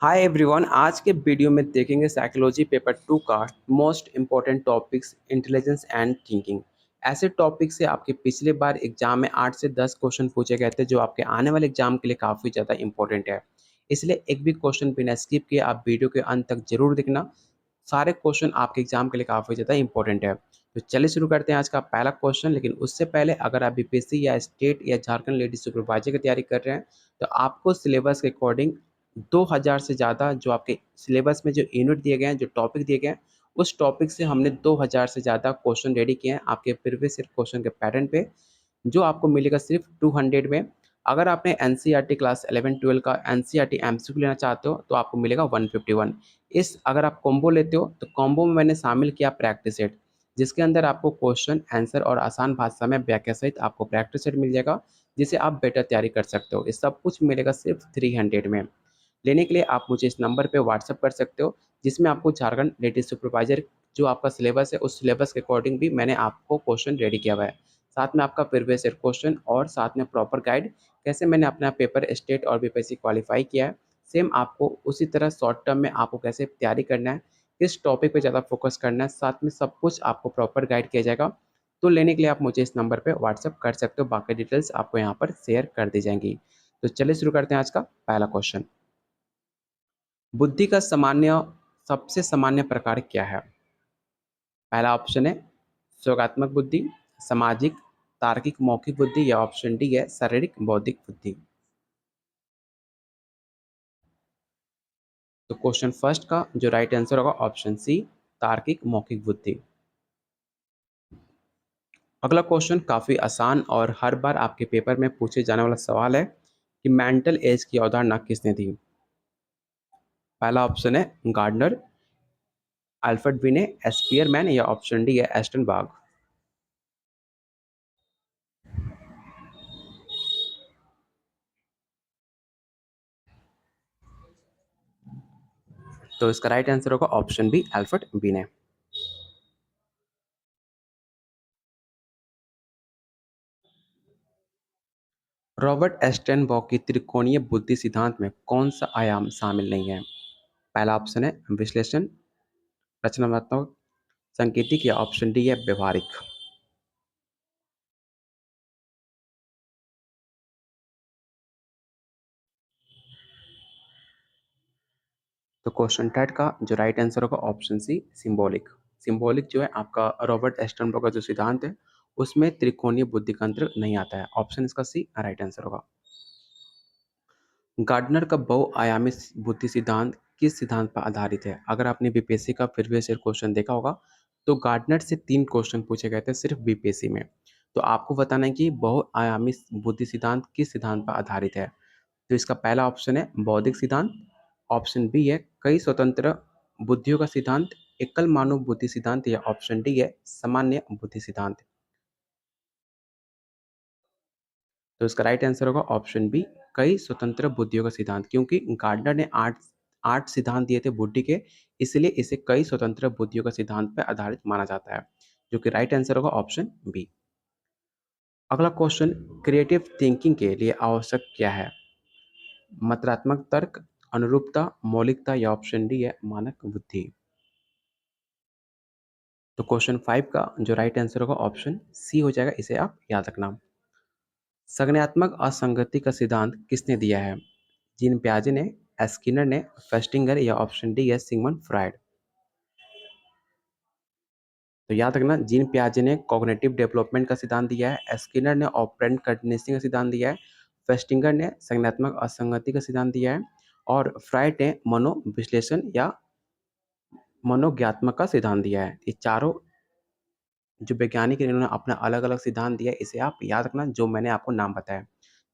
Hi everyone. आज के video में देखेंगे साइकोलॉजी पेपर 2 का most important topics intelligence and thinking. ऐसे टॉपिक से आपके पिछले बार एग्जाम में 8 से 10 क्वेश्चन पूछे गए थे जो आपके आने वाले एग्जाम के लिए काफ़ी ज़्यादा इंपॉर्टेंट है। इसलिए एक भी क्वेश्चन बिना स्किप किए आप वीडियो के अंत तक जरूर देखना। सारे क्वेश्चन आपके एग्जाम के लिए काफ़ी ज़्यादा इंपॉर्टेंट है। तो चलिए शुरू करते हैं आज का पहला क्वेश्चन। लेकिन उससे पहले अगर आप बीपीएससी या स्टेट या झारखंड लेडी सुपरवाइजर की तैयारी कर रहे हैं तो आपको सिलेबस के अकॉर्डिंग 2000 से ज़्यादा जो आपके सिलेबस में जो यूनिट दिए गए हैं, जो टॉपिक दिए गए हैं, उस टॉपिक से हमने 2000 से ज़्यादा क्वेश्चन रेडी किए हैं आपके प्रीवियस ईयर क्वेश्चन के पैटर्न पे, जो आपको मिलेगा सिर्फ 200 में। अगर आपने एनसीईआरटी क्लास 11-12 का एनसीईआरटी एमसीक्यू लेना चाहते हो तो आपको मिलेगा 151। इस अगर आप कॉम्बो लेते हो तो कॉम्बो में मैंने शामिल किया प्रैक्टिस सेट, जिसके अंदर आपको क्वेश्चन आंसर और आसान भाषा में व्याख्या सहित आपको प्रैक्टिस सेट मिल जाएगा, जिसे आप बेटर तैयारी कर सकते हो। ये सब कुछ मिलेगा सिर्फ 300 में। लेने के लिए आप मुझे इस नंबर पे व्हाट्सअप कर सकते हो, जिसमें आपको झारखंड लेटेस्ट सुपरवाइजर जो आपका सिलेबस है उस सिलेबस के अकॉर्डिंग भी मैंने आपको क्वेश्चन रेडी किया हुआ है। साथ में आपका प्रीवियस ईयर क्वेश्चन और साथ में प्रॉपर गाइड कैसे मैंने अपना पेपर स्टेट और बीपीएससी क्वालिफाई किया है, सेम आपको उसी तरह शॉर्ट टर्म में आपको कैसे तैयारी करना है, किस टॉपिक पे ज़्यादा फोकस करना है, साथ में सब कुछ आपको प्रॉपर गाइड किया जाएगा। तो लेने के लिए आप मुझे इस नंबर पे व्हाट्सअप कर सकते हो, बाकी डिटेल्स आपको यहाँ पर शेयर कर दी जाएंगी। तो चलिए शुरू करते हैं आज का पहला क्वेश्चन। बुद्धि का सबसे सामान्य प्रकार क्या है? पहला ऑप्शन है स्वगात्मक बुद्धि, सामाजिक, तार्किक मौखिक बुद्धि, या ऑप्शन डी है शारीरिक बौद्धिक बुद्धि। तो क्वेश्चन फर्स्ट का जो राइट आंसर होगा ऑप्शन सी, तार्किक मौखिक बुद्धि। अगला क्वेश्चन काफी आसान और हर बार आपके पेपर में पूछे जाने वाला सवाल है कि मेंटल एज की अवधारणा किसने दी? पहला ऑप्शन है गार्डनर, अल्फ्रेड बिने, स्पीयरमैन, या ऑप्शन डी है एस्टन बाग। तो इसका राइट आंसर होगा ऑप्शन बी, अल्फ्रेड बिने। रॉबर्ट एस्टेनबॉक की त्रिकोणीय बुद्धि सिद्धांत में कौन सा आयाम शामिल नहीं है? पहला ऑप्शन है विश्लेषण, रचनात्मक, सांकेतिक, या ऑप्शन डी है व्यवहारिक। तो क्वेश्चन थर्ड का जो राइट आंसर होगा ऑप्शन सी, सिंबॉलिक। सिंबॉलिक जो है आपका रॉबर्ट एस्टेनबॉक का जो सिद्धांत है उसमें त्रिकोणीय बुद्धि का अंतर नहीं आता है। ऑप्शन इसका सी राइट आंसर होगा। गार्डनर का बहुआयामी बुद्धि सिद्धांत किस सिद्धांत पर आधारित है? अगर आपने बीपीएससी का प्रीवियस ईयर क्वेश्चन देखा होगा तो गार्डनर से 3 क्वेश्चन पूछे गए थे सिर्फ बीपीएससी में। तो आपको बताना है कि बहुआयामी बुद्धि सिद्धांत किस सिद्धांत पर आधारित है। तो इसका पहला ऑप्शन है बौद्धिक सिद्धांत, ऑप्शन बी है कई स्वतंत्र बुद्धियों का सिद्धांत, एकल मानव बुद्धि सिद्धांत, या ऑप्शन डी है सामान्य बुद्धि सिद्धांत। तो इसका राइट आंसर होगा ऑप्शन बी, कई स्वतंत्र बुद्धियों का सिद्धांत। क्योंकि गार्डनर ने आठ आठ सिद्धांत दिए थे बुद्धि के, इसलिए इसे कई स्वतंत्र बुद्धियों का सिद्धांत पर आधारित माना जाता है, जो कि राइट आंसर होगा ऑप्शन बी। अगला क्वेश्चन, क्रिएटिव थिंकिंग के लिए आवश्यक क्या है? मात्रात्मक तर्क, अनुरूपता, मौलिकता, या ऑप्शन डी है मानक बुद्धि। तो क्वेश्चन 5 का जो राइट आंसर होगा ऑप्शन सी हो जाएगा, इसे आप याद रखना। संज्ञानात्मक असंगति का सिद्धांत किसने दिया है? जीन पियाजे ने, स्किनर ने, फेस्टिंगर, या ऑप्शन डी है सिगमंड फ्रायड। तो याद रखना, जीन पियाजे ने कॉग्निटिव डेवलपमेंट का सिद्धांत दिया है, स्किनर ने ऑपरेंट कंडीशनिंग का सिद्धांत दिया है, फेस्टिंगर ने संज्ञानात्मक असंगति का सिद्धांत दिया है, और फ्रायड ने मनोविश्लेषण या मनोज्ञात्मक का सिद्धांत दिया है। ये चारों जो वैज्ञानिक हैं इन्होंने अपना अलग अलग सिद्धांत दिया है, इसे आप याद रखना जो मैंने आपको नाम बताया।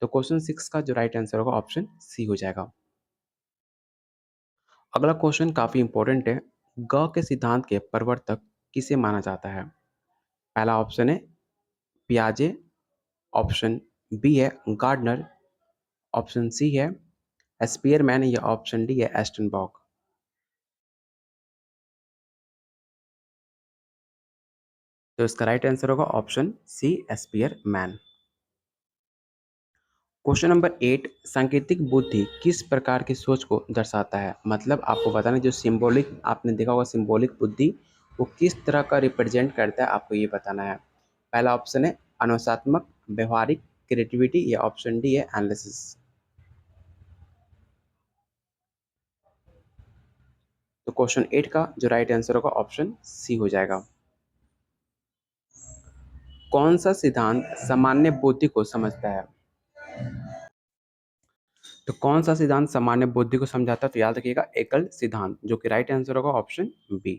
तो क्वेश्चन 6 का जो राइट आंसर होगा ऑप्शन सी हो जाएगा। अगला क्वेश्चन काफी इंपॉर्टेंट है। ग के सिद्धांत के प्रवर्तक किसे माना जाता है? पहला ऑप्शन है पियाजे, ऑप्शन बी है गार्डनर, ऑप्शन सी है स्पीयरमैन, या ऑप्शन डी है एस्टनबॉक। तो इसका राइट आंसर होगा option C, Spearman. Question number 8, सांकेतिक बुद्धि किस प्रकार की सोच को दर्शाता है? मतलब आपको बताना है जो सिंबॉलिक आपने देखा होगा सिंबॉलिक बुद्धि वो किस तरह का रिप्रेजेंट करता है आपको ये बताना है। पहला ऑप्शन है अनुशासनात्मक, व्यवहारिक, क्रिएटिविटी या ऑप्शन डी है एनालिसिस। तो क्वेश्चन 8 का जो राइट आंसर होगा ऑप्शन सी हो जाएगा। कौन सा सिद्धांत सामान्य बुद्धि को समझता है? तो कौन सा सिद्धांत सामान्य बुद्धि को समझाता है? तो याद रखिएगा एकल सिद्धांत, जो कि राइट आंसर होगा ऑप्शन बी।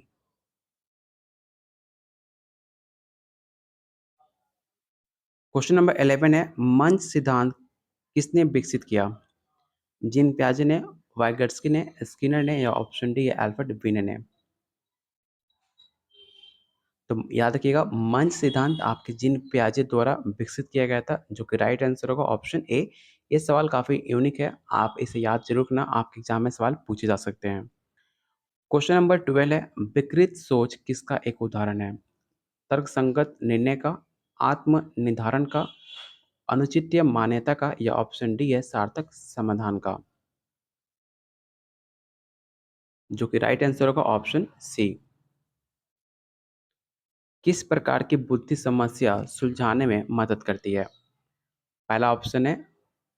क्वेश्चन नंबर 11 है मंच सिद्धांत किसने विकसित किया? जीन पियाजे ने, वाइगट्स्की ने, स्किनर ने या ऑप्शन डी है अल्फ्रेड बिने ने। तो याद रखिएगा मंच सिद्धांत आपके जीन पियाजे द्वारा विकसित किया गया था, जो कि राइट आंसर होगा ऑप्शन ए। ये सवाल काफी यूनिक है, आप इसे याद जरूर रखना, आपके एग्जाम में सवाल पूछे जा सकते हैं। क्वेश्चन नंबर 12 है विकृत सोच किसका एक उदाहरण है? तर्कसंगत निर्णय का, आत्म निर्धारण का, अनुचित मान्यता का या ऑप्शन डी है सार्थक समाधान का। जो कि राइट आंसर होगा ऑप्शन सी। किस प्रकार की बुद्धि समस्या सुलझाने में मदद करती है? पहला ऑप्शन है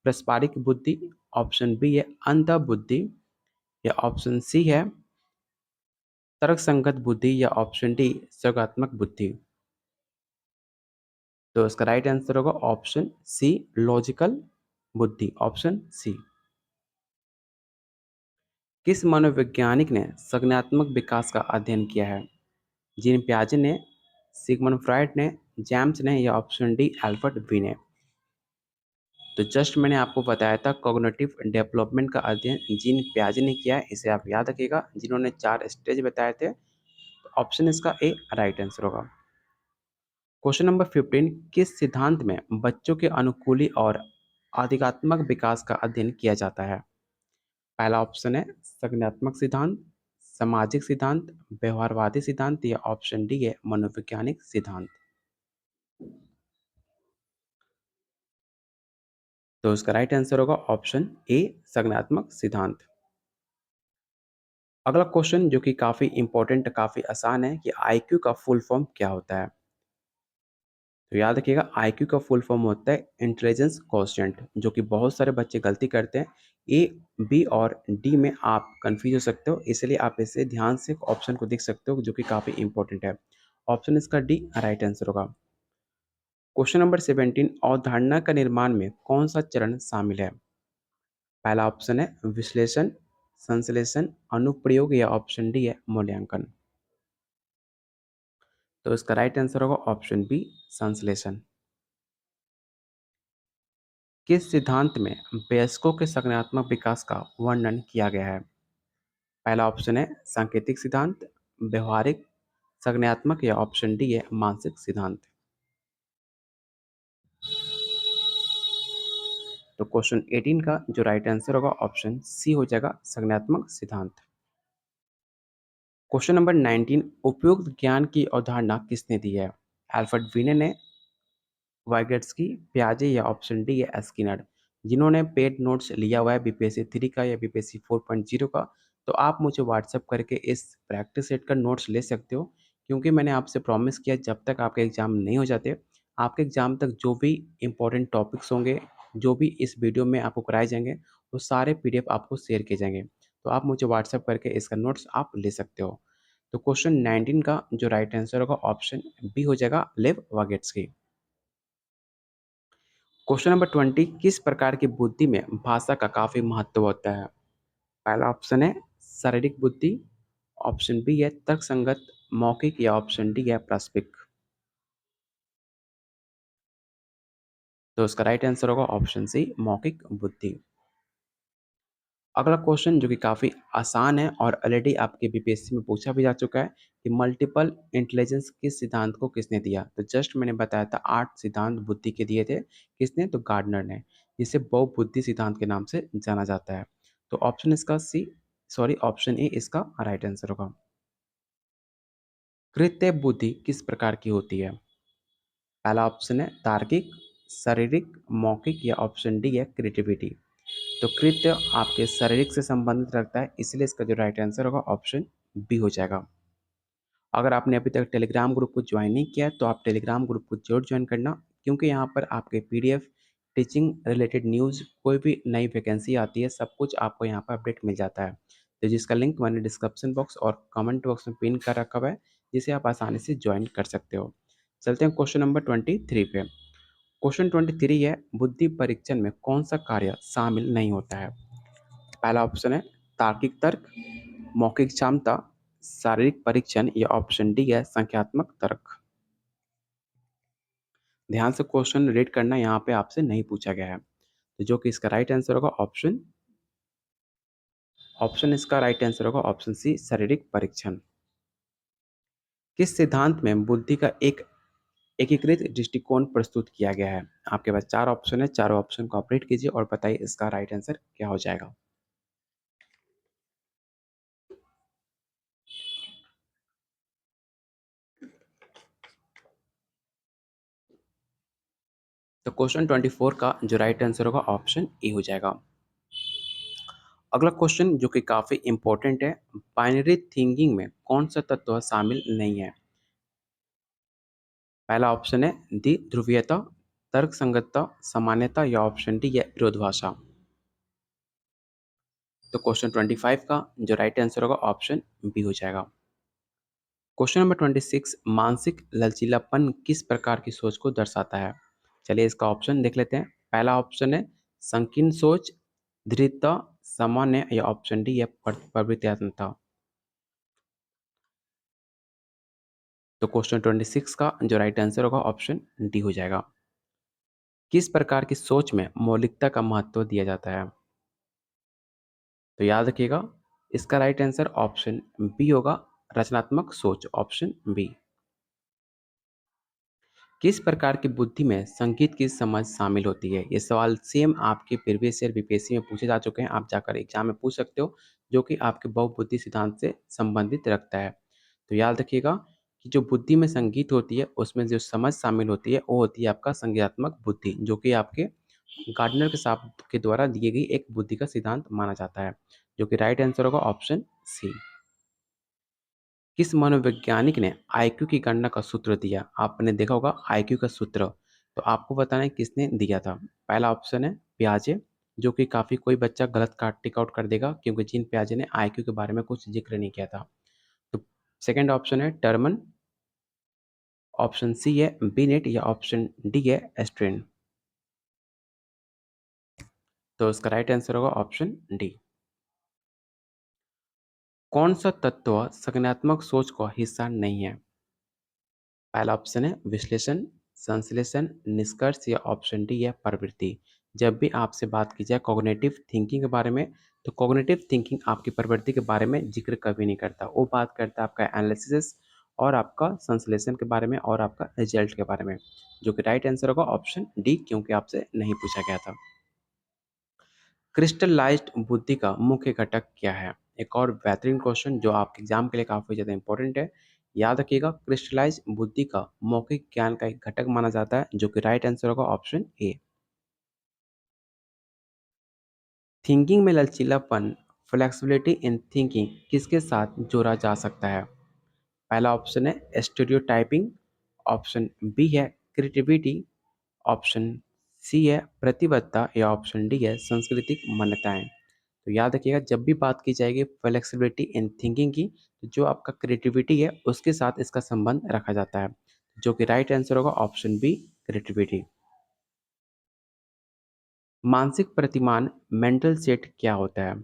पारस्परिक बुद्धि, ऑप्शन बी है अंतः बुद्धि या ऑप्शन सी है तर्कसंगत बुद्धि या ऑप्शन डी सकारात्मक बुद्धि। तो इसका राइट आंसर होगा ऑप्शन सी लॉजिकल बुद्धि, ऑप्शन सी। किस मनोवैज्ञानिक ने संज्ञानात्मक विकास का अध्ययन किया है? जीन पियाजे ने, सिगमंड फ्राइड ने, जेम्स ने या ऑप्शन डी अल्फ्रेड बी ने। तो जस्ट मैंने आपको बताया था कॉग्निटिव डेवलपमेंट का अध्ययन जीन पियाजे ने किया है, इसे आप याद रखिएगा, जिन्होंने 4 स्टेज बताए थे। तो ऑप्शन इसका ए राइट आंसर होगा। क्वेश्चन नंबर 15, किस सिद्धांत में बच्चों के अनुकूली और अधिकात्मक विकास का अध्ययन किया जाता है? पहला ऑप्शन है संज्ञानात्मक सिद्धांत, सामाजिक सिद्धांत, व्यवहारवादी सिद्धांत या ऑप्शन डी है मनोवैज्ञानिक सिद्धांत। तो इसका राइट आंसर होगा ऑप्शन ए संज्ञानात्मक सिद्धांत। अगला क्वेश्चन जो कि काफी इंपॉर्टेंट, काफी आसान है कि आईक्यू का फुल फॉर्म क्या होता है? तो याद रखिएगा आईक्यू का फुल फॉर्म होता है इंटेलिजेंस क्वोशिएंट, जो कि बहुत सारे बच्चे गलती करते हैं। ए, बी और डी में आप कंफ्यूज हो सकते हो, इसलिए आप इसे ध्यान से ऑप्शन को देख सकते हो, जो कि काफी इंपॉर्टेंट है। ऑप्शन इसका डी राइट आंसर होगा। क्वेश्चन नंबर 17, अवधारणा का निर्माण में कौन सा चरण शामिल है? पहला ऑप्शन है विश्लेषण, संश्लेषण, अनुप्रयोग या ऑप्शन डी है मूल्यांकन। तो इसका राइट आंसर होगा ऑप्शन बी संश्लेषण। किस सिद्धांत में वयस्कों के संज्ञानात्मक विकास का वर्णन किया गया है? पहला ऑप्शन है सांकेतिक सिद्धांत, व्यवहारिक, संज्ञानात्मक या ऑप्शन डी है मानसिक सिद्धांत। तो क्वेश्चन 18 का जो राइट आंसर होगा ऑप्शन सी हो जाएगा संज्ञानात्मक सिद्धांत। क्वेश्चन नंबर 19, उपयुक्त ज्ञान की अवधारणा किसने दी है? अल्फ्रेड वीने ने, वाइगट्स्की, पियाजे या ऑप्शन डी है स्किनर। जिन्होंने पेड नोट्स लिया हुआ है बीपीएससी 3 का या बीपीएससी 4.0 का, तो आप मुझे व्हाट्सअप करके इस प्रैक्टिस सेट का नोट्स ले सकते हो, क्योंकि मैंने आपसे प्रॉमिस किया जब तक आपके एग्ज़ाम नहीं हो जाते, आपके एग्ज़ाम तक जो भी इंपॉर्टेंट टॉपिक्स होंगे, जो भी इस वीडियो में आपको कराए जाएंगे, वो सारे पीडीएफ आपको शेयर किए जाएंगे। तो आप मुझे व्हाट्सअप करके इसका नोट्स आप ले सकते हो। तो क्वेश्चन 19 का जो राइट आंसर होगा ऑप्शन बी हो जाएगा लेव वागेट्सकी। क्वेश्चन नंबर 20, किस प्रकार की बुद्धि में भाषा का काफी महत्व होता है? पहला ऑप्शन है शारीरिक बुद्धि, ऑप्शन बी है तर्कसंगत, मौखिक या ऑप्शन डी है प्रास्पिक। तो इसका राइट आंसर होगा ऑप्शन सी मौखिक बुद्धि। अगला क्वेश्चन जो कि काफी आसान है और ऑलरेडी आपके बीपीएससी में पूछा भी जा चुका है कि मल्टीपल इंटेलिजेंस किस सिद्धांत को किसने दिया? तो जस्ट मैंने बताया था 8 सिद्धांत बुद्धि के दिए थे, किसने? तो गार्डनर ने, जिसे बहुबुद्धि सिद्धांत के नाम से जाना जाता है। तो ऑप्शन इसका सी, सॉरी ऑप्शन ए इसका राइट आंसर होगा। कृत्य बुद्धि किस प्रकार की होती है? पहला ऑप्शन है तार्किक, शारीरिक, मौखिक या ऑप्शन डी है क्रिएटिविटी। तो कृत्य आपके शारीरिक से संबंधित रखता है, इसलिए इसका जो राइट आंसर होगा ऑप्शन बी हो जाएगा। अगर आपने अभी तक टेलीग्राम ग्रुप को ज्वाइन नहीं किया है तो आप टेलीग्राम ग्रुप को जरूर ज्वाइन करना, क्योंकि यहाँ पर आपके पीडीएफ, टीचिंग रिलेटेड न्यूज़, कोई भी नई वैकेंसी आती है, सब कुछ आपको यहाँ पर अपडेट मिल जाता है। तो जिसका लिंक मैंने डिस्क्रिप्शन बॉक्स और कमेंट बॉक्स में पिन कर रखा हुआ है, जिसे आप आसानी से ज्वाइन कर सकते हो। चलते हैं क्वेश्चन नंबर 23 पे। क्वेश्चन 23 है, बुद्धि परीक्षण में कौन सा कार्य शामिल नहीं होता है? पहला ऑप्शन है तार्किक तर्क, मौखिक क्षमता, शारीरिक परीक्षण या ऑप्शन डी है संख्यात्मक तर्क। ध्यान से क्वेश्चन रीड करना, यहाँ पे आपसे नहीं पूछा गया है। तो जो कि इसका राइट आंसर होगा ऑप्शन इसका राइट आंसर होगा ऑप्शन सी शारीरिक परीक्षण। किस सिद्धांत में बुद्धि का एक एकीकृत दृष्टिकोण प्रस्तुत किया गया है? आपके पास चार ऑप्शन है, चारों ऑप्शन को आप रीड कीजिए और बताइए इसका राइट आंसर क्या हो जाएगा। तो क्वेश्चन 24 का जो राइट आंसर होगा ऑप्शन ए हो जाएगा। अगला क्वेश्चन जो कि काफी इंपॉर्टेंट है, बाइनरी थिंकिंग में कौन सा तत्व शामिल नहीं है? पहला ऑप्शन है द्विध्रुवीयता, तर्क संगतता, सामान्यता या ऑप्शन डी है विरोधाभास। तो क्वेश्चन 25 का जो राइट आंसर होगा ऑप्शन बी हो जाएगा। क्वेश्चन नंबर 26, मानसिक लचीलापन किस प्रकार की सोच को दर्शाता है? चलिए इसका ऑप्शन देख लेते हैं। पहला ऑप्शन है संकीर्ण सोच, दृढ़ता, सामान्य या ऑप्शन डी है प्रवृत्तियात्मकता। तो क्वेश्चन 26 का जो राइट आंसर होगा ऑप्शन डी हो जाएगा। किस प्रकार की सोच में मौलिकता का महत्व दिया जाता है? तो याद रखिएगा, इसका राइट आंसर ऑप्शन बी होगा, रचनात्मक सोच, ऑप्शन बी। किस प्रकार की बुद्धि में संगीत की समझ शामिल होती है? ये सवाल सेम आपके प्रीवियस ईयर बीपीएससी में पूछे जा चुके हैं, आप जाकर एग्जाम में पूछ सकते हो, जो कि आपके बहुबुद्धि सिद्धांत से संबंधित रखता है। तो याद रखिएगा कि जो बुद्धि में संगीत होती है, उसमें जो समझ शामिल होती है वो होती है आपका संज्ञानात्मक बुद्धि, जो कि आपके गार्डनर के साहब के द्वारा दिए गई एक बुद्धि का सिद्धांत माना जाता है, जो कि राइट आंसर होगा ऑप्शन सी। किस मनोवैज्ञानिक ने आईक्यू की गणना का सूत्र दिया? आपने देखा होगा आईक्यू का सूत्र, तो आपको बताना है किसने दिया था। पहला ऑप्शन है पियाजे, जो कि काफ़ी कोई बच्चा गलत काट टिक आउट कर देगा, क्योंकि जीन पियाजे ने आईक्यू के बारे में कुछ जिक्र नहीं किया था। तो सेकंड ऑप्शन है टर्मन, ऑप्शन सी है बिनेट या ऑप्शन डी है एस्ट्रेन। तो इसका राइट आंसर होगा ऑप्शन डी। कौन सा तत्व संज्ञानात्मक सोच का हिस्सा नहीं है? पहला ऑप्शन है विश्लेषण, संश्लेषण, निष्कर्ष या ऑप्शन डी है प्रवृत्ति। जब भी आपसे बात की जाए कॉग्निटिव थिंकिंग के बारे में, तो कॉग्निटिव थिंकिंग आपकी प्रवृत्ति के बारे में जिक्र कभी नहीं करता, वो बात करता है आपका एनालिसिस और आपका संश्लेषण के बारे में और आपका रिजल्ट के बारे में, जो कि राइट आंसर होगा ऑप्शन डी, क्योंकि आपसे नहीं पूछा गया था। क्रिस्टलाइज्ड बुद्धि का मुख्य घटक क्या है? एक और बेहतरीन क्वेश्चन जो आपके एग्जाम के लिए काफ़ी ज़्यादा इंपॉर्टेंट है। याद रखिएगा, क्रिस्टलाइज बुद्धि का मौखिक ज्ञान का एक घटक माना जाता है, जो कि राइट आंसर होगा ऑप्शन ए। थिंकिंग में लचीलापन, फ्लेक्सिबिलिटी इन थिंकिंग किसके साथ जोड़ा जा सकता है? पहला ऑप्शन है स्टीरियोटाइपिंग, ऑप्शन बी है क्रिएटिविटी, ऑप्शन सी है प्रतिबद्धता या ऑप्शन डी है सांस्कृतिक मान्यताएं। तो याद रखिएगा, जब भी बात की जाएगी फ्लेक्सिबिलिटी इन थिंकिंग की, तो जो आपका क्रिएटिविटी है उसके साथ इसका संबंध रखा जाता है, जो कि राइट आंसर होगा ऑप्शन बी क्रिएटिविटी। मानसिक प्रतिमान, मेंटल सेट क्या होता है?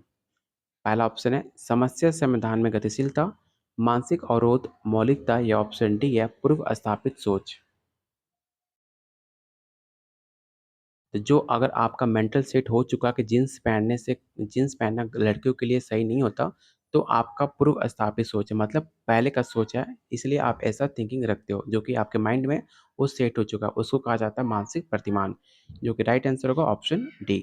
पहला ऑप्शन है समस्या समाधान में गतिशीलता, मानसिक अवरोध, मौलिकता या ऑप्शन डी है पूर्व स्थापित सोच। तो जो अगर आपका मेंटल सेट हो चुका कि जीन्स पहनना लड़कियों के लिए सही नहीं होता, तो आपका पूर्व स्थापित सोच है, मतलब पहले का सोच है, इसलिए आप ऐसा थिंकिंग रखते हो, जो कि आपके माइंड में वो सेट हो चुका है, उसको कहा जाता है मानसिक प्रतिमान, जो कि राइट आंसर होगा ऑप्शन डी।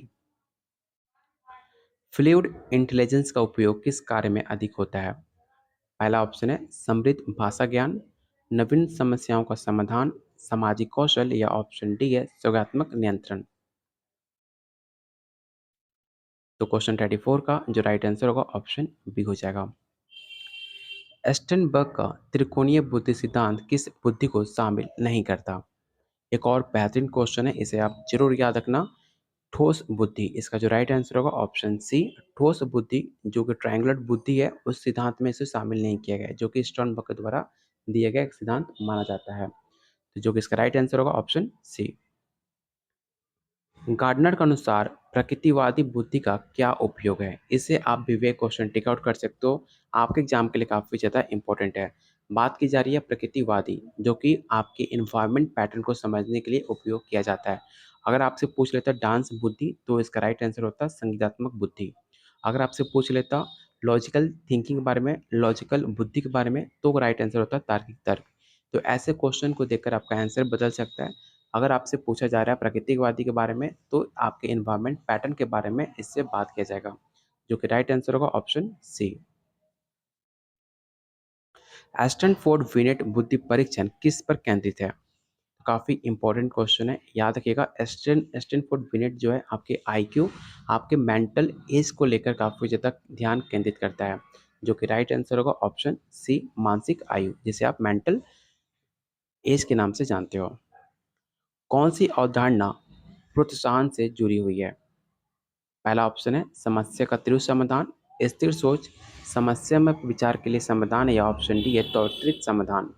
फ्लूइड इंटेलिजेंस का उपयोग किस कार्य में अधिक होता है? पहला ऑप्शन है समृद्ध भाषा ज्ञान, नवीन समस्याओं का समाधान, सामाजिक कौशल या ऑप्शन डी है योगात्मक नियंत्रण। तो क्वेश्चन 34 का जो राइट आंसर होगा ऑप्शन बी हो जाएगा। एस्टनबर्ग का त्रिकोणीय बुद्धि सिद्धांत किस बुद्धि को शामिल नहीं करता? एक और बेहतरीन क्वेश्चन है, इसे आप जरूर याद रखना। ठोस बुद्धि, इसका जो राइट आंसर होगा ऑप्शन सी ठोस बुद्धि, जो कि ट्रायंगुलर बुद्धि है, उस सिद्धांत में इसे शामिल नहीं किया गया है, जो कि स्टर्नबर्ग के द्वारा दिया गया एक सिद्धांत माना जाता है। तो जो कि इसका राइट आंसर होगा ऑप्शन सी। गार्डनर के अनुसार प्रकृतिवादी बुद्धि का क्या उपयोग है? इसे आप विवेक क्वेश्चन टिक आउट कर सकते हो, आपके एग्जाम के लिए काफ़ी ज़्यादा इंपॉर्टेंट है। बात की जा रही है प्रकृतिवादी, जो कि आपके इन्वायरमेंट पैटर्न को समझने के लिए उपयोग किया जाता है। अगर आपसे पूछ लेता डांस बुद्धि, तो इसका राइट आंसर होता संगीतात्मक बुद्धि। अगर आपसे पूछ लेता लॉजिकल थिंकिंग के बारे में, लॉजिकल बुद्धि के बारे में, तो राइट आंसर होता तार्किक तर्क। तो ऐसे क्वेश्चन को देखकर आपका आंसर बदल सकता है। अगर आपसे पूछा जा रहा है प्राकृतिकवादी के बारे में, तो आपके इन्वायरमेंट पैटर्न के बारे में इससे बात किया जाएगा, जो कि राइट आंसर होगा ऑप्शन सी। स्टैनफोर्ड बिनेट बुद्धि परीक्षण किस पर केंद्रित है? काफ़ी इंपॉर्टेंट क्वेश्चन है, याद रखिएगा। स्टैनफोर्ड बिनेट जो है आपके आईक्यू, आपके मेंटल एज को लेकर काफ़ी ज़्यादा ध्यान केंद्रित करता है, जो कि राइट आंसर होगा ऑप्शन सी मानसिक आयु, जिसे आप मेंटल एज के नाम से जानते हो। कौन सी अवधारणा प्रोत्साहन से जुड़ी हुई है? पहला ऑप्शन है समस्या का त्रिभुज समाधान, स्थिर सोच, समस्या में विचार के लिए समाधान, या ऑप्शन डी है त्वरित समाधान।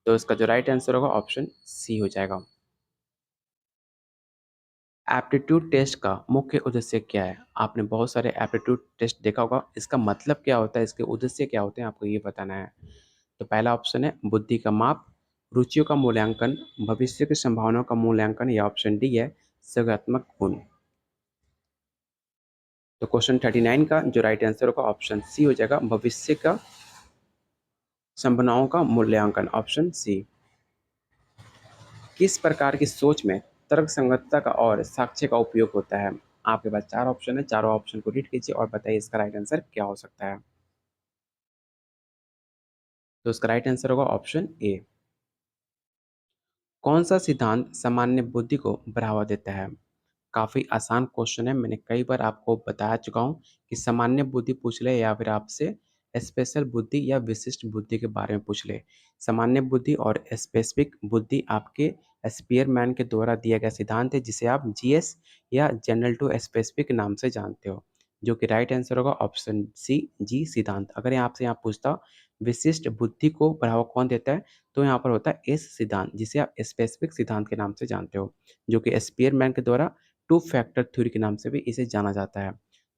तो इसका जो राइट आंसर होगा ऑप्शन सी हो जाएगा। एप्टीट्यूड टेस्ट का मुख्य उद्देश्य क्या है? आपने बहुत सारे एप्टीट्यूड टेस्ट देखा होगा, इसका मतलब क्या होता है, इसके उद्देश्य क्या होते हैं, आपको ये बताना है। तो पहला ऑप्शन है बुद्धि का माप, रुचियों का मूल्यांकन, भविष्य की संभावनाओं का मूल्यांकन, या ऑप्शन डी है सकारात्मक गुण। तो क्वेश्चन 39 का जो राइट आंसर होगा ऑप्शन सी हो जाएगा, भविष्य का संभावनाओं का मूल्यांकन, ऑप्शन सी। किस प्रकार की सोच में तर्क संगतता का और साक्ष्य का उपयोग होता है? आपके पास चार ऑप्शन है, चारों ऑप्शन को रीड कीजिए और बताइए इसका राइट आंसर क्या हो सकता है। तो इसका राइट आंसर होगा ऑप्शन ए। कौन सा सिद्धांत सामान्य बुद्धि को बढ़ावा देता है? काफ़ी आसान क्वेश्चन है, मैंने कई बार आपको बता चुका हूँ कि सामान्य बुद्धि पूछ ले या फिर आपसे स्पेशल बुद्धि या विशिष्ट बुद्धि के बारे में पूछ ले। सामान्य बुद्धि और स्पेसिफिक बुद्धि आपके स्पीयरमैन के द्वारा दिया गया सिद्धांत है, जिसे आप जीएस या जनरल टू स्पेसिफिक नाम से जानते हो, जो कि राइट आंसर होगा ऑप्शन सी जी सिद्धांत। अगर यहाँ आपसे यहाँ पूछता विशिष्ट बुद्धि को बढ़ावा कौन देता है, तो यहाँ पर होता है एस सिद्धांत, जिसे आप स्पेसिफिक सिद्धांत के नाम से जानते हो, जो कि स्पीयरमैन के द्वारा टू फैक्टर थ्योरी के नाम से भी इसे जाना जाता है,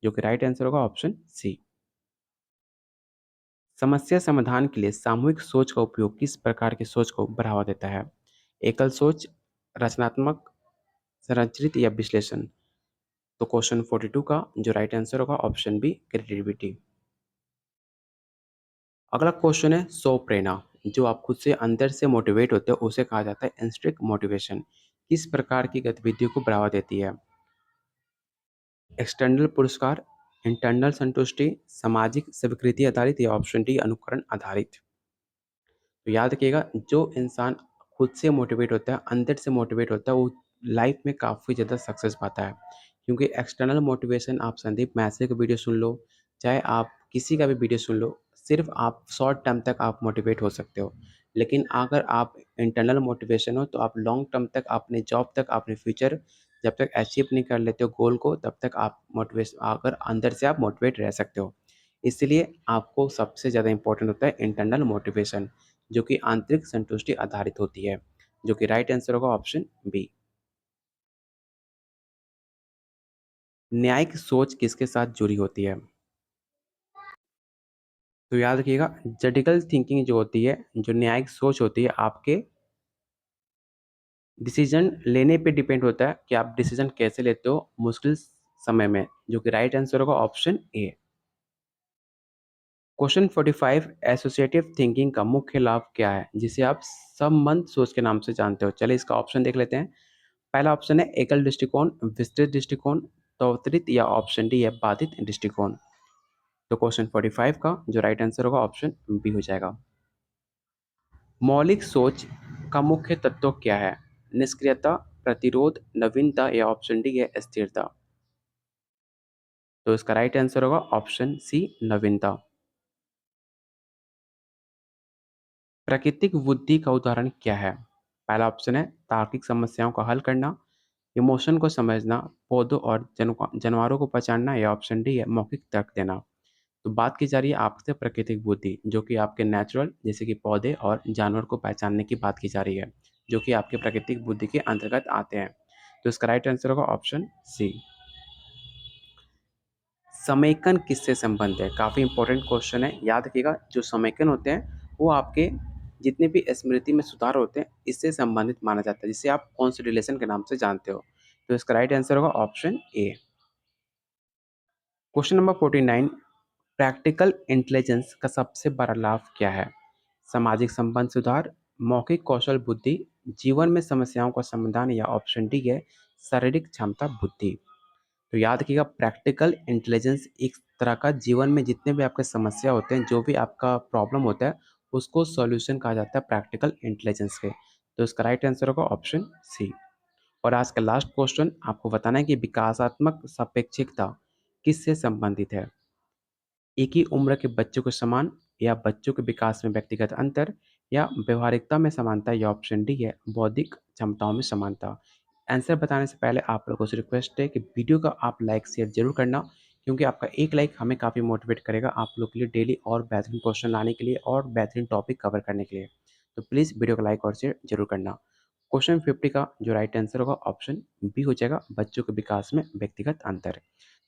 जो कि राइट आंसर होगा ऑप्शन सी। समस्या समाधान के लिए सामूहिक सोच का उपयोग किस प्रकार की सोच को बढ़ावा देता है? एकल सोच, रचनात्मक, संरचित या विश्लेषण। तो क्वेश्चन 42 का जो राइट आंसर होगा ऑप्शन बी क्रिएटिविटी। अगला क्वेश्चन है स्व प्रेरणा, जो आप खुद से अंदर से मोटिवेट होते हो उसे कहा जाता है इंस्ट्रिक मोटिवेशन। किस प्रकार की गतिविधियों को बढ़ावा देती है? एक्सटर्नल पुरस्कार, इंटरनल संतुष्टि, सामाजिक स्वीकृति आधारित, या ऑप्शन डी अनुकरण आधारित। तो याद रखिएगा, जो इंसान खुद से मोटिवेट होता है, अंदर से मोटिवेट होता है, वो लाइफ में काफ़ी ज़्यादा सक्सेस पाता है। क्योंकि एक्सटर्नल मोटिवेशन, आप संदीप मैसे का वीडियो सुन लो, चाहे आप किसी का भी वीडियो सुन लो, सिर्फ आप शॉर्ट टर्म तक आप मोटिवेट हो सकते हो। लेकिन अगर आप इंटरनल मोटिवेशन हो, तो आप लॉन्ग टर्म तक, अपने जॉब तक, अपने फ्यूचर जब तक अचीव नहीं कर लेते हो गोल को, तब तक आप मोटिवेशन, अगर अंदर से आप मोटिवेट रह सकते हो। इसलिए आपको सबसे ज़्यादा इंपॉर्टेंट होता है इंटरनल मोटिवेशन, जो कि आंतरिक संतुष्टि आधारित होती है, जो कि राइट आंसर होगा ऑप्शन बी। न्यायिक सोच किसके साथ जुड़ी होती है? तो याद रखिएगा, क्रिटिकल थिंकिंग जो होती है, जो न्यायिक सोच होती है, आपके डिसीजन लेने पे डिपेंड होता है कि आप डिसीजन कैसे लेते हो मुश्किल समय में, जो कि राइट आंसर होगा option A. Question 45, associative thinking का मुख्य लाभ क्या है, जिसे आप संबंध सोच के नाम से जानते हो? चलिए इसका ऑप्शन देख लेते हैं। पहला ऑप्शन है एकल दृष्टिकोण, विस्तृत दृष्टिकोण, त्वरित, या ऑप्शन डी है बाधित दृष्टिकोण। तो क्वेश्चन 45 का जो राइट आंसर होगा ऑप्शन बी हो जाएगा। मौलिक सोच का मुख्य तत्व क्या है? निष्क्रियता, प्रतिरोध, नवीनता या ऑप्शन डी है स्थिरता। तो इसका राइट आंसर होगा ऑप्शन सी नवीनता। प्राकृतिक बुद्धि का उदाहरण क्या है? पहला ऑप्शन है तार्किक समस्याओं का हल करना, इमोशन को समझना, पौधों और जानवरों को पहचानना या ऑप्शन डी है मौखिक तर्क देना। तो बात की जा रही है आपसे प्राकृतिक बुद्धि, जो कि आपके नेचुरल जैसे कि पौधे और जानवर को पहचानने की बात की जा रही है, जो कि आपके प्राकृतिक बुद्धि के अंतर्गत आते हैं। तो इसका राइट आंसर होगा ऑप्शन सी। समेकन किससे संबंध है? काफ़ी इंपॉर्टेंट क्वेश्चन है, याद रखिएगा। जो समेकन होते हैं वो आपके जितने भी स्मृति में सुधार होते हैं इससे संबंधित माना जाता है, जिसे आप कॉन्सिडरेशन के नाम से जानते हो। तो इसका राइट आंसर होगा option A. Question number 49, practical intelligence का सबसे बड़ा लाभ क्या है? सामाजिक संबंध सुधार, मौखिक कौशल बुद्धि, जीवन में समस्याओं का समाधान या ऑप्शन डी है शारीरिक क्षमता बुद्धि। तो याद रखिएगा प्रैक्टिकल इंटेलिजेंस एक तरह का जीवन में जितने भी आपके समस्या होते हैं, जो भी आपका प्रॉब्लम होता है, उसको सॉल्यूशन कहा जाता है प्रैक्टिकल इंटेलिजेंस के। तो इसका राइट आंसर होगा ऑप्शन सी। और आज का लास्ट क्वेश्चन आपको बताना है कि विकासात्मक सापेक्षिकता किससे संबंधित है? एक ही उम्र के बच्चों के समान, या बच्चों के विकास में व्यक्तिगत अंतर, या व्यवहारिकता में समानता, या ऑप्शन डी है बौद्धिक क्षमताओं में समानता। आंसर बताने से पहले आप लोगों से रिक्वेस्ट है कि वीडियो का आप लाइक शेयर जरूर करना, क्योंकि आपका एक लाइक हमें काफ़ी मोटिवेट करेगा आप लोग के लिए डेली और बेहतरीन क्वेश्चन लाने के लिए और बेहतरीन टॉपिक कवर करने के लिए। तो प्लीज़ वीडियो को लाइक और शेयर जरूर करना। क्वेश्चन 50 का जो राइट आंसर होगा ऑप्शन बी हो जाएगा, बच्चों के विकास में व्यक्तिगत अंतर।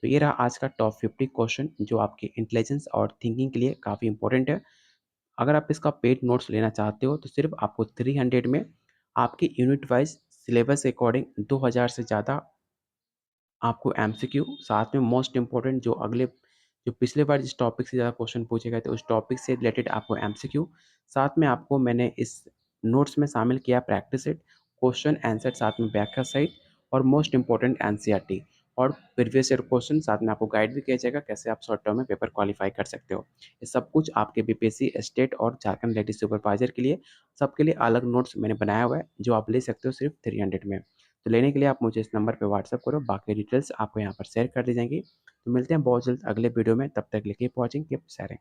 तो ये रहा आज का टॉप 50 क्वेश्चन, जो आपके इंटेलिजेंस और थिंकिंग के लिए काफ़ी इंपॉर्टेंट है। अगर आप इसका पेड नोट्स लेना चाहते हो तो सिर्फ आपको 300 में आपके यूनिट वाइज सिलेबस के अकॉर्डिंग 2000 से ज़्यादा आपको एमसीक्यू, साथ में मोस्ट इम्पोर्टेंट जो पिछले बार जिस टॉपिक से ज़्यादा क्वेश्चन पूछे गए थे उस टॉपिक से रिलेटेड आपको एमसीक्यू, साथ में आपको मैंने इस नोट्स में शामिल किया प्रैक्टिस सेट, क्वेश्चन आंसर, साथ में व्याख्या सहित, और मोस्ट इम्पोर्टेंट एनसीईआरटी और प्रीवियस ईयर क्वेश्चन, साथ में आपको गाइड भी किया जाएगा कैसे आप शॉर्ट टर्म में पेपर क्वालिफाई कर सकते हो। ये सब कुछ आपके बीपीएससी स्टेट और झारखंड लेडी सुपरवाइजर के लिए, सबके लिए अलग नोट्स मैंने बनाया हुआ है, जो आप ले सकते हो सिर्फ 300 में। तो लेने के लिए आप मुझे इस नंबर पे व्हाट्सअप करो, बाकी डिटेल्स आपको यहाँ पर शेयर कर दी जाएंगी। तो मिलते हैं बहुत जल्द अगले वीडियो में, तब तक के लिए कीप वॉचिंग, कीप शेयरिंग।